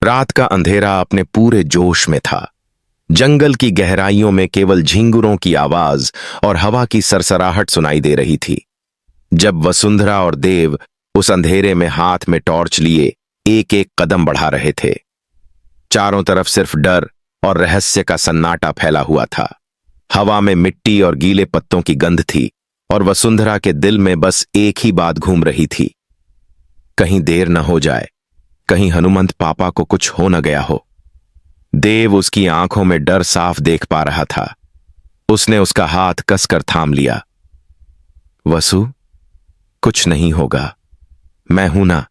रात का अंधेरा अपने पूरे जोश में था। जंगल की गहराइयों में केवल झिंगुरों की आवाज और हवा की सरसराहट सुनाई दे रही थी। जब वसुंधरा और देव उस अंधेरे में हाथ में टॉर्च लिए एक एक कदम बढ़ा रहे थे, चारों तरफ सिर्फ डर और रहस्य का सन्नाटा फैला हुआ था। हवा में मिट्टी और गीले पत्तों की गंध थी और वसुंधरा के दिल में बस एक ही बात घूम रही थी, कहीं देर न हो जाए, कहीं हनुमंत पापा को कुछ हो न गया हो। देव उसकी आंखों में डर साफ देख पा रहा था। उसने उसका हाथ कसकर थाम लिया। वसु, कुछ नहीं होगा, मैं हूं ना।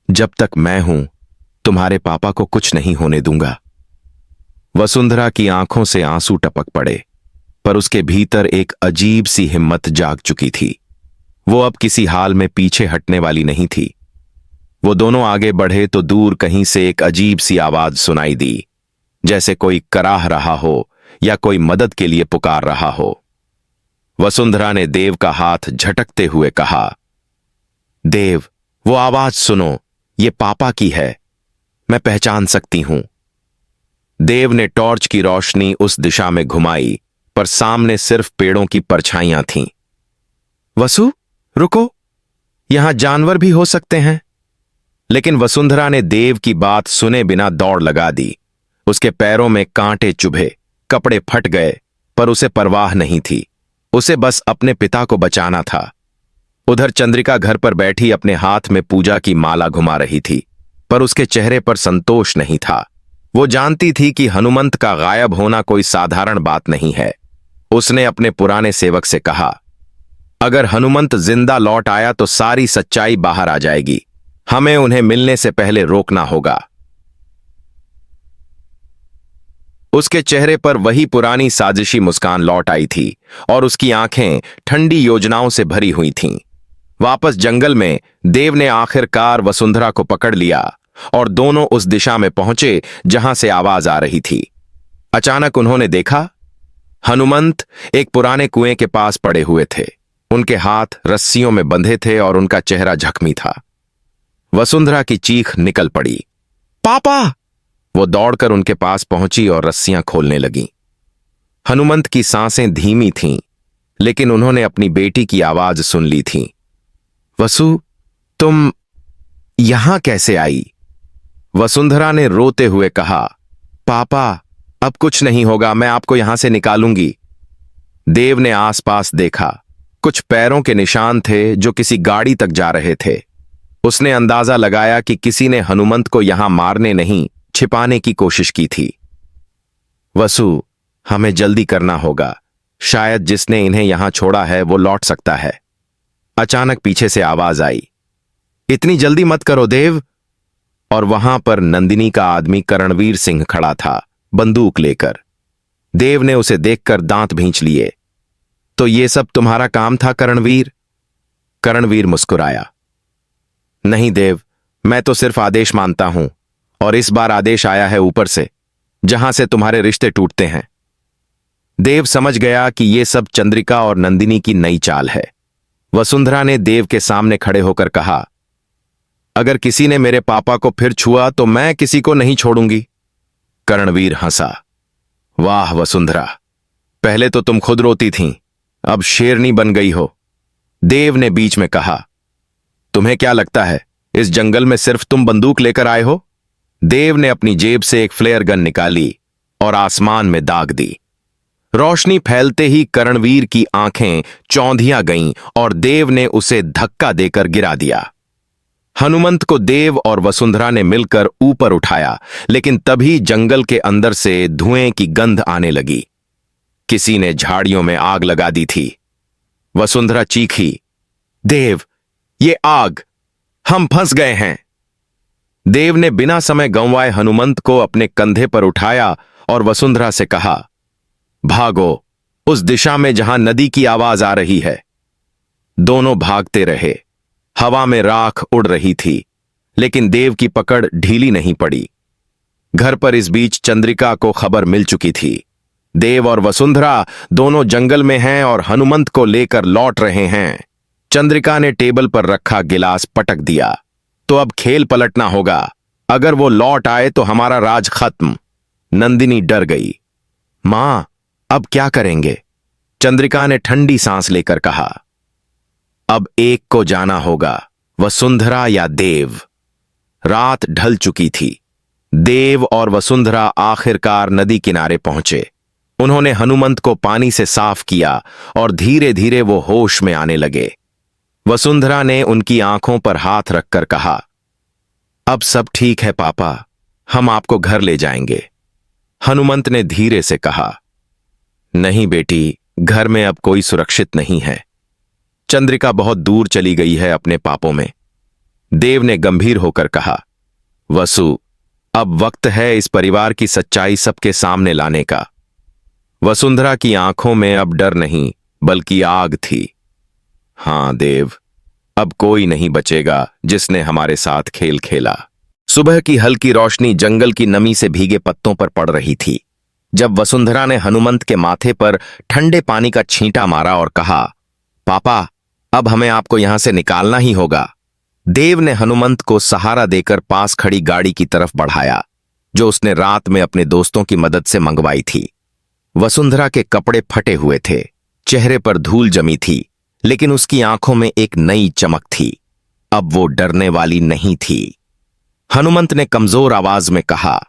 जब तक मैं हूं, तुम्हारे पापा को कुछ नहीं होने दूंगा। वसुंधरा की आंखों से आंसू टपक पड़े, पर उसके भीतर एक अजीब सी हिम्मत जाग चुकी थी। वो अब किसी हाल में पीछे हटने वाली नहीं थी। वो दोनों आगे बढ़े तो दूर कहीं से एक अजीब सी आवाज सुनाई दी, जैसे कोई कराह रहा हो या कोई मदद के लिए पुकार रहा हो। वसुंधरा ने देव का हाथ झटकते हुए कहा, देव, वो आवाज सुनो, ये पापा की है, मैं पहचान सकती हूं। देव ने टॉर्च की रोशनी उस दिशा में घुमाई, पर सामने सिर्फ पेड़ों की परछाइयां थीं। वसु, रुको, यहां जानवर भी हो सकते हैं। लेकिन वसुंधरा ने देव की बात सुने बिना दौड़ लगा दी। उसके पैरों में कांटे चुभे, कपड़े फट गए, पर उसे परवाह नहीं थी। उसे बस अपने पिता को बचाना था। उधर चंद्रिका घर पर बैठी अपने हाथ में पूजा की माला घुमा रही थी, पर उसके चेहरे पर संतोष नहीं था। वो जानती थी कि हनुमंत का गायब होना कोई साधारण बात नहीं है। उसने अपने पुराने सेवक से कहा, अगर हनुमंत जिंदा लौट आया तो सारी सच्चाई बाहर आ जाएगी। हमें उन्हें मिलने से पहले रोकना होगा। उसके चेहरे पर वही पुरानी साजिशी मुस्कान लौट आई थी और उसकी आंखें ठंडी योजनाओं से भरी हुई थीं। वापस जंगल में देव ने आखिरकार वसुंधरा को पकड़ लिया और दोनों उस दिशा में पहुंचे जहां से आवाज आ रही थी। अचानक उन्होंने देखा, हनुमंत एक पुराने कुएं के पास पड़े हुए थे। उनके हाथ रस्सियों में बंधे थे और उनका चेहरा जख्मी था। वसुंधरा की चीख निकल पड़ी, पापा! वो दौड़कर उनके पास पहुंची और रस्सियां खोलने लगी। हनुमंत की सांसें धीमी थीं, लेकिन उन्होंने अपनी बेटी की आवाज सुन ली थी। वसु, तुम यहां कैसे आई? वसुंधरा ने रोते हुए कहा, पापा, अब कुछ नहीं होगा, मैं आपको यहां से निकालूंगी। देव ने आसपास देखा। कुछ पैरों के निशान थे जो किसी गाड़ी तक जा रहे थे। उसने अंदाजा लगाया कि किसी ने हनुमंत को यहां मारने नहीं, छिपाने की कोशिश की थी। वसु, हमें जल्दी करना होगा, शायद जिसने इन्हें यहां छोड़ा है वो लौट सकता है। अचानक पीछे से आवाज आई, इतनी जल्दी मत करो देव। और वहां पर नंदिनी का आदमी करणवीर सिंह खड़ा था, बंदूक लेकर। देव ने उसे देखकर दांत भींच लिए। तो ये सब तुम्हारा काम था करणवीर? करणवीर मुस्कुराया, नहीं देव, मैं तो सिर्फ आदेश मानता हूं, और इस बार आदेश आया है ऊपर से, जहां से तुम्हारे रिश्ते टूटते हैं। देव समझ गया कि यह सब चंद्रिका और नंदिनी की नई चाल है। वसुंधरा ने देव के सामने खड़े होकर कहा, अगर किसी ने मेरे पापा को फिर छुआ तो मैं किसी को नहीं छोड़ूंगी। करणवीर हंसा, वाह वसुंधरा, पहले तो तुम खुद रोती थीं, अब शेरनी बन गई हो। देव ने बीच में कहा, तुम्हें क्या लगता है इस जंगल में सिर्फ तुम बंदूक लेकर आए हो? देव ने अपनी जेब से एक फ्लेयर गन निकाली और आसमान में दाग दी। रोशनी फैलते ही करणवीर की आंखें चौंधिया गईं और देव ने उसे धक्का देकर गिरा दिया। हनुमंत को देव और वसुंधरा ने मिलकर ऊपर उठाया, लेकिन तभी जंगल के अंदर से धुएं की गंध आने लगी। किसी ने झाड़ियों में आग लगा दी थी। वसुंधरा चीखी, देव, ये आग, हम फंस गए हैं। देव ने बिना समय गंवाए हनुमंत को अपने कंधे पर उठाया और वसुंधरा से कहा, भागो उस दिशा में जहां नदी की आवाज आ रही है। दोनों भागते रहे। हवा में राख उड़ रही थी, लेकिन देव की पकड़ ढीली नहीं पड़ी। घर पर इस बीच चंद्रिका को खबर मिल चुकी थी। देव और वसुंधरा दोनों जंगल में हैं और हनुमंत को लेकर लौट रहे हैं। चंद्रिका ने टेबल पर रखा गिलास पटक दिया, तो अब खेल पलटना होगा। अगर वो लौट आए तो हमारा राज खत्म। नंदिनी डर गई। मां, अब क्या करेंगे? चंद्रिका ने ठंडी सांस लेकर कहा, अब एक को जाना होगा, वसुंधरा या देव। रात ढल चुकी थी। देव और वसुंधरा आखिरकार नदी किनारे पहुंचे। उन्होंने हनुमंत को पानी से साफ किया और धीरे धीरे वो होश में आने लगे। वसुंधरा ने उनकी आंखों पर हाथ रखकर कहा, अब सब ठीक है पापा, हम आपको घर ले जाएंगे। हनुमंत ने धीरे से कहा, नहीं बेटी, घर में अब कोई सुरक्षित नहीं है। चंद्रिका बहुत दूर चली गई है अपने पापों में। देव ने गंभीर होकर कहा, वसु, अब वक्त है इस परिवार की सच्चाई सबके सामने लाने का। वसुंधरा की आंखों में अब डर नहीं बल्कि आग थी। हां देव, अब कोई नहीं बचेगा जिसने हमारे साथ खेल खेला। सुबह की हल्की रोशनी जंगल की नमी से भीगे पत्तों पर पड़ रही थी। जब वसुंधरा ने हनुमंत के माथे पर ठंडे पानी का छींटा मारा और कहा, पापा, अब हमें आपको यहां से निकालना ही होगा। देव ने हनुमंत को सहारा देकर पास खड़ी गाड़ी की तरफ बढ़ाया, जो उसने रात में अपने दोस्तों की मदद से मंगवाई थी। वसुंधरा के कपड़े फटे हुए थे, चेहरे पर धूल जमी थी, लेकिन उसकी आंखों में एक नई चमक थी। अब वो डरने वाली नहीं थी। हनुमंत ने कमजोर आवाज में कहा,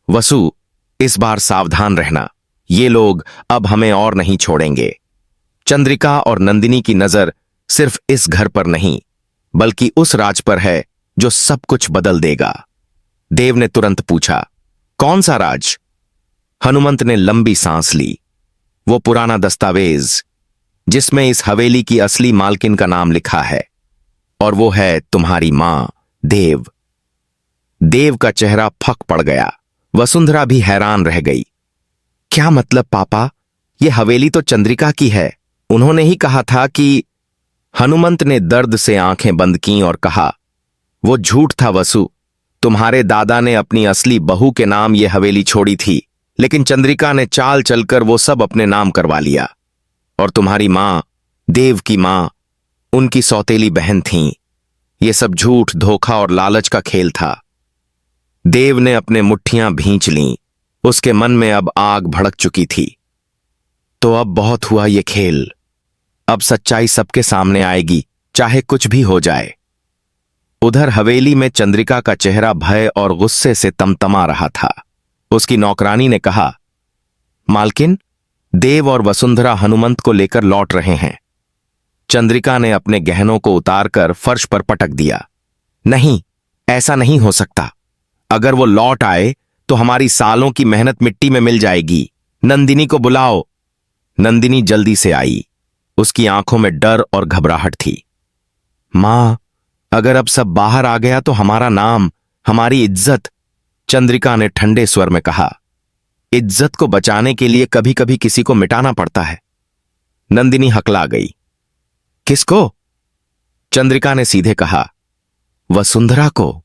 वसु, इस बार सावधान रहना, ये लोग अब हमें और नहीं छोड़ेंगे। चंद्रिका और नंदिनी की नजर सिर्फ इस घर पर नहीं बल्कि उस राज पर है जो सब कुछ बदल देगा। देव ने तुरंत पूछा, कौन सा राज? हनुमंत ने लंबी सांस ली। वो पुराना दस्तावेज जिसमें इस हवेली की असली मालकिन का नाम लिखा है, और वो है तुम्हारी मां, देव। देव का चेहरा फक पड़ गया। वसुंधरा भी हैरान रह गई। क्या मतलब पापा? ये हवेली तो चंद्रिका की है, उन्होंने ही कहा था कि। हनुमंत ने दर्द से आंखें बंद कीं और कहा, वो झूठ था वसु। तुम्हारे दादा ने अपनी असली बहू के नाम ये हवेली छोड़ी थी, लेकिन चंद्रिका ने चाल चलकर वो सब अपने नाम करवा लिया। और तुम्हारी मां, देव की मां, उनकी सौतेली बहन थीं। ये सब झूठ, धोखा और लालच का खेल था। देव ने अपने मुट्ठियां भींच लीं। उसके मन में अब आग भड़क चुकी थी। तो अब बहुत हुआ ये खेल। अब सच्चाई सबके सामने आएगी, चाहे कुछ भी हो जाए। उधर हवेली में चंद्रिका का चेहरा भय और गुस्से से तमतमा रहा था। उसकी नौकरानी ने कहा, मालकिन, देव और वसुंधरा हनुमंत को लेकर लौट रहे हैं। चंद्रिका ने अपने गहनों को उतारकर फर्श पर पटक दिया। नहीं, ऐसा नहीं हो सकता। अगर वो लौट आए तो हमारी सालों की मेहनत मिट्टी में मिल जाएगी। नंदिनी को बुलाओ। नंदिनी जल्दी से आई। उसकी आंखों में डर और घबराहट थी। मां, अगर अब सब बाहर आ गया तो हमारा नाम, हमारी इज्जत। चंद्रिका ने ठंडे स्वर में कहा, इज्जत को बचाने के लिए कभी कभी किसी को मिटाना पड़ता है। नंदिनी हकला गई। किसको? चंद्रिका ने सीधे कहा, वसुंधरा को।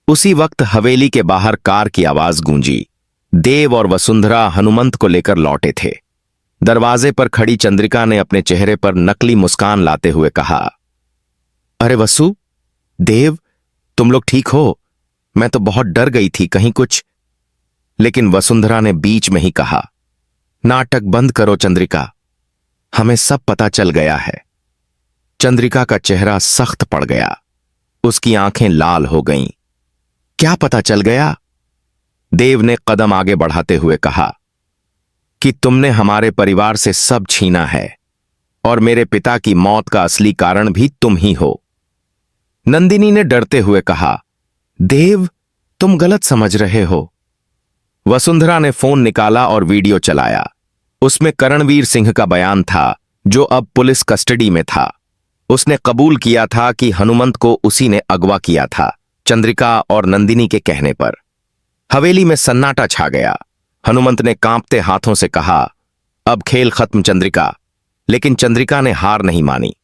उसी वक्त हवेली के बाहर कार की आवाज गूंजी। देव और वसुंधरा हनुमंत को लेकर लौटे थे। दरवाजे पर खड़ी चंद्रिका ने अपने चेहरे पर नकली मुस्कान लाते हुए कहा, अरे वसु, देव, तुम लोग ठीक हो? मैं तो बहुत डर गई थी कहीं कुछ। लेकिन वसुंधरा ने बीच में ही कहा, नाटक बंद करो चंद्रिका, हमें सब पता चल गया है। चंद्रिका का चेहरा सख्त पड़ गया। उसकी आंखें लाल हो गईं। क्या पता चल गया? देव ने कदम आगे बढ़ाते हुए कहा कि तुमने हमारे परिवार से सब छीना है और मेरे पिता की मौत का असली कारण भी तुम ही हो। नंदिनी ने डरते हुए कहा, देव, तुम गलत समझ रहे हो। वसुंधरा ने फोन निकाला और वीडियो चलाया। उसमें करणवीर सिंह का बयान था, जो अब पुलिस कस्टडी में था। उसने कबूल किया था कि हनुमंत को उसी ने अगवा किया था, चंद्रिका और नंदिनी के कहने पर। हवेली में सन्नाटा छा गया। हनुमंत ने कांपते हाथों से कहा, अब खेल खत्म चंद्रिका। लेकिन चंद्रिका ने हार नहीं मानी।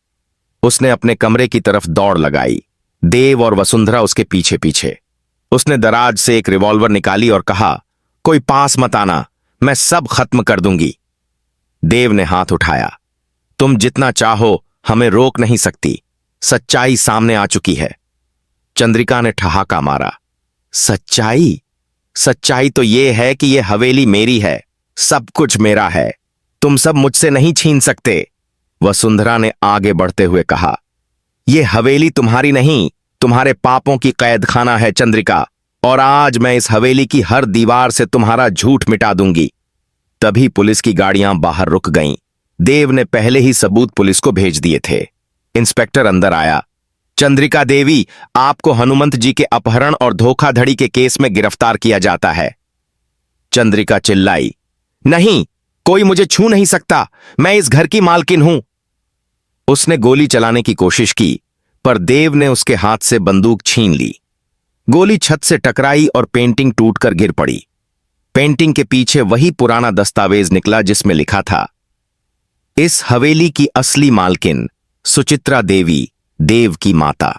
उसने अपने कमरे की तरफ दौड़ लगाई। देव और वसुंधरा उसके पीछे पीछे। उसने दराज से एक रिवॉल्वर निकाली और कहा, कोई पास मत आना, मैं सब खत्म कर दूंगी। देव ने हाथ उठाया, तुम जितना चाहो हमें रोक नहीं सकती। सच्चाई सामने आ चुकी है। चंद्रिका ने ठहाका मारा। सच्चाई? सच्चाई तो ये है कि ये हवेली मेरी है, सब कुछ मेरा है, तुम सब मुझसे नहीं छीन सकते। वसुंधरा ने आगे बढ़ते हुए कहा, यह हवेली तुम्हारी नहीं, तुम्हारे पापों की कैदखाना है चंद्रिका, और आज मैं इस हवेली की हर दीवार से तुम्हारा झूठ मिटा दूंगी। तभी पुलिस की गाड़ियां बाहर रुक गईं। देव ने पहले ही सबूत पुलिस को भेज दिए थे। इंस्पेक्टर अंदर आया। चंद्रिका देवी, आपको हनुमंत जी के अपहरण और धोखाधड़ी के केस में गिरफ्तार किया जाता है। चंद्रिका चिल्लाई, नहीं, कोई मुझे छू नहीं सकता, मैं इस घर की मालकिन हूं। उसने गोली चलाने की कोशिश की, पर देव ने उसके हाथ से बंदूक छीन ली। गोली छत से टकराई और पेंटिंग टूटकर गिर पड़ी। पेंटिंग के पीछे वही पुराना दस्तावेज निकला जिसमें लिखा था, इस हवेली की असली मालकिन सुचित्रा देवी, देव की माता।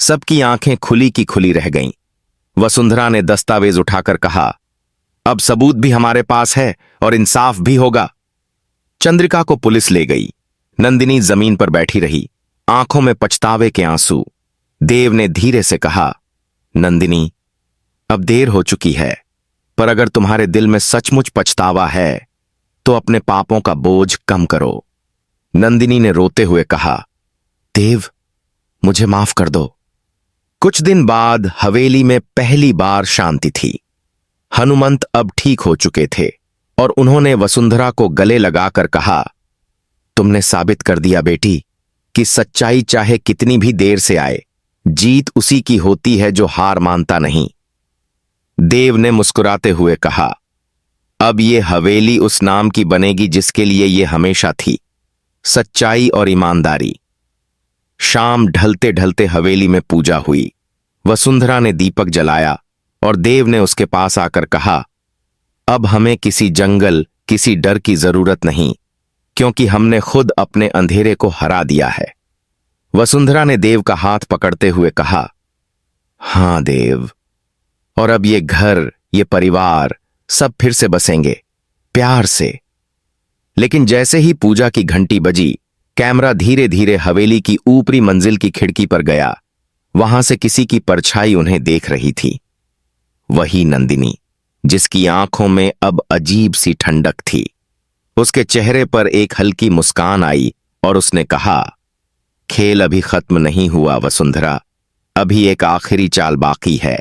सबकी आंखें खुली की खुली रह गईं। वसुंधरा ने दस्तावेज उठाकर कहा, अब सबूत भी हमारे पास है और इंसाफ भी होगा। चंद्रिका को पुलिस ले गई। नंदिनी जमीन पर बैठी रही, आंखों में पछतावे के आंसू। देव ने धीरे से कहा, नंदिनी, अब देर हो चुकी है, पर अगर तुम्हारे दिल में सचमुच पछतावा है तो अपने पापों का बोझ कम करो। नंदिनी ने रोते हुए कहा, देव, मुझे माफ कर दो। कुछ दिन बाद हवेली में पहली बार शांति थी। हनुमंत अब ठीक हो चुके थे और उन्होंने वसुंधरा को गले लगाकर कहा, तुमने साबित कर दिया बेटी कि सच्चाई चाहे कितनी भी देर से आए, जीत उसी की होती है जो हार मानता नहीं। देव ने मुस्कुराते हुए कहा, अब ये हवेली उस नाम की बनेगी जिसके लिए ये हमेशा थी, सच्चाई और ईमानदारी। शाम ढलते ढलते हवेली में पूजा हुई। वसुंधरा ने दीपक जलाया और देव ने उसके पास आकर कहा, अब हमें किसी जंगल, किसी डर की जरूरत नहीं, क्योंकि हमने खुद अपने अंधेरे को हरा दिया है। वसुंधरा ने देव का हाथ पकड़ते हुए कहा, हां देव, और अब ये घर, ये परिवार सब फिर से बसेंगे, प्यार से। लेकिन जैसे ही पूजा की घंटी बजी, कैमरा धीरे धीरे हवेली की ऊपरी मंजिल की खिड़की पर गया। वहां से किसी की परछाई उन्हें देख रही थी, वही नंदिनी, जिसकी आंखों में अब अजीब सी ठंडक थी। उसके चेहरे पर एक हल्की मुस्कान आई और उसने कहा, खेल अभी खत्म नहीं हुआ वसुंधरा, अभी एक आखिरी चाल बाकी है।